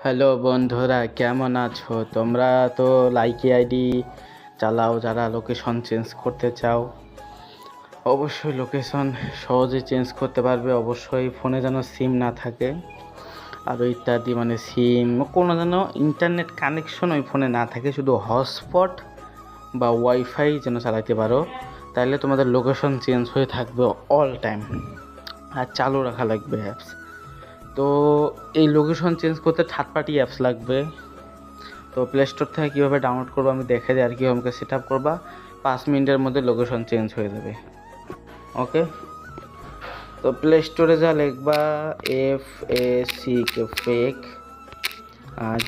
Hello বন্ধুরা, কেমন আছো তোমরা? তো লাইকি আইডি চালাও, যারা লোকেশন চেঞ্জ করতে চাও অবশ্যই লোকেশন সহজে চেঞ্জ করতে পারবে। অবশ্যই ফোনে যেন সিম না থাকে আর ইত্যাদি, মানে সিম কোনো যেন ইন্টারনেট কানেকশন ওই ফোনে না থাকে, শুধু হটস্পট বা ওয়াইফাই যেন চালাতে পারো। তাহলে তোমাদের লোকেশন চেঞ্জ হয়ে থাকবে অল টাইম। আর চালু রাখা লাগবে অ্যাপস। তো এই লোকেশন চেঞ্জ করতে থার্ড পার্টি অ্যাপস লাগবে। তো প্লে স্টোর থেকে কীভাবে ডাউনলোড করবো আমি দেখে দিই, আর কীভাবে আমাকে সেট আপ করবা। 5 মিনিটের মধ্যে লোকেশন চেঞ্জ হয়ে যাবে। ওকে, তো প্লে স্টোরে যা লিখবা FAC fake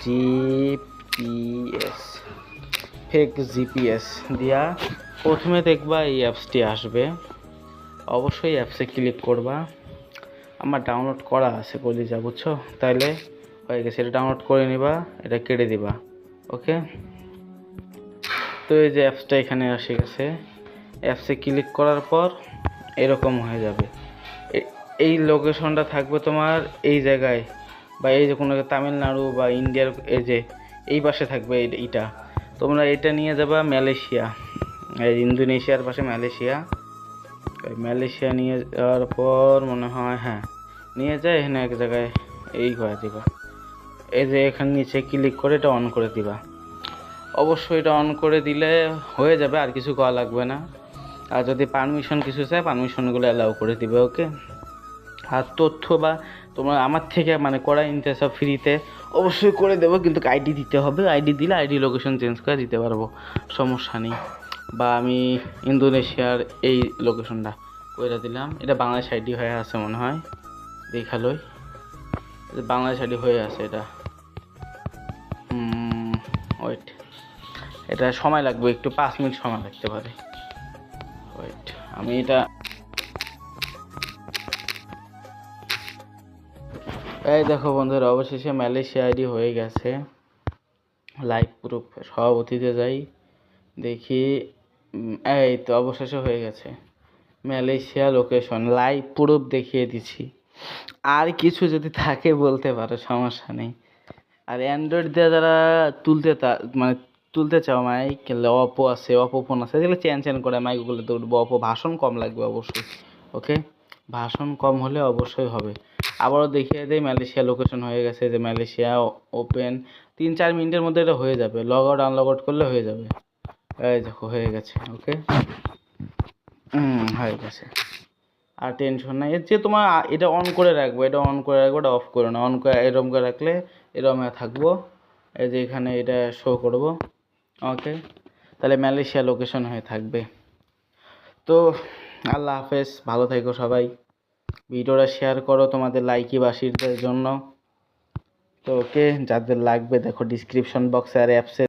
GPS, fake GPS দিয়া প্রথমে দেখবা এই অ্যাপসটি আসবে। অবশ্যই অ্যাপসে ক্লিক করবা। আমার ডাউনলোড করা আছে কলিজা, বুঝছো? তাইলে হয়ে গেছে, এটা ডাউনলোড করে নিবা, এটা কেটে দিবা। ওকে, তো এই যে অ্যাপসটা এখানে এসে গেছে। অ্যাপসে ক্লিক করার পর এরকম হয়ে যাবে। এই লোকেশনটা থাকবে তোমার এই জায়গায়, বা এই যে কোনো তামিলনাড়ু বা ইন্ডিয়ার এই যে এই পাশে থাকবে এইটা। তোমরা এটা নিয়ে যাবা মালয়েশিয়া, এই ইন্দোনেশিয়ার পাশে মালয়েশিয়া। মালয়েশিয়া নিয়ে যাওয়ার পর মনে হয় নিয়ে যায় এখানে এক জায়গায় এই করে দিবা। এই যে এখানে নিচে ক্লিক করে এটা অন করে দিবা। অবশ্যই এটা অন করে দিলে হয়ে যাবে, আর কিছু করা লাগবে না। আর যদি পারমিশন কিছু চাই, পারমিশনগুলো অ্যালাউ করে দিবে। ওকে, আর তথ্য বা তোমরা আমার থেকে মানে করা নিতে সব ফ্রিতে অবশ্যই করে দেবো, কিন্তু আইডি দিতে হবে। আইডি দিলে আইডি লোকেশন চেঞ্জ করে দিতে পারবো, সমস্যা নেই। বা আমি ইন্দোনেশিয়ার এই লোকেশনটা করে দিলাম, এটা বাংলাদেশ আইডি হয়ে আছে মনে হয়, দেখালোই বাংলাদেশ আইডি হয়ে আছে এটা। ওয়েট, এটা সময় লাগবে একটু, 5 মিনিট সময় লাগতে পারে। ওয়েট, আমি এটা এই দেখো বন্ধুরা, অবশেষে মালয়েশিয়া আইডি হয়ে গেছে। লাইভ প্রুফ সভাপতিতে যাই, দেখি এই তো অবশেষে হয়ে গেছে। মালয়েশিয়া লোকেশন লাইভ প্রুফ দেখিয়ে দিচ্ছি। আর কিছু যদি থাকে বলতে পারো, সমস্যা নেই। আর অ্যান্ড্রয়েড দিয়ে যারা তুলতে চাও মাইক, অপো আছে, অপো ফোন আছে, যেগুলো চ্যান করে মাইকগুলো তুলবো। অপো ভাষণ কম লাগবে অবশ্যই। ওকে, ভাষণ কম হলে অবশ্যই হবে। আবারও দেখিয়ে দেয়, মালয়েশিয়া লোকেশন হয়ে গেছে। যে মালয়েশিয়া ওপেন 3-4 মিনিটের মধ্যে এটা হয়ে যাবে। লগ আউট আনলগ আউট করলে হয়ে যাবে। এই দেখো হয়ে গেছে। ওকে, হয়ে গেছে, আর টেনশন নাই। এর যে তোমার এটা অন করে রাখবো, এটা অন করে রাখবো, এটা অফ করো না। অন করে এরম করে রাখলে এরম থাকবো। এই যে এখানে এটা শো করবো। ওকে, তাহলে মালয়েশিয়া লোকেশন হয়ে থাকবে। তো আল্লাহ হাফেজ, ভালো থেকো সবাই। ভিডিওটা শেয়ার করো তোমাদের লাইকি বাসীদের জন্য। তো ওকে, যাদের লাগবে দেখো ডিসক্রিপশন বক্সে আর অ্যাপসে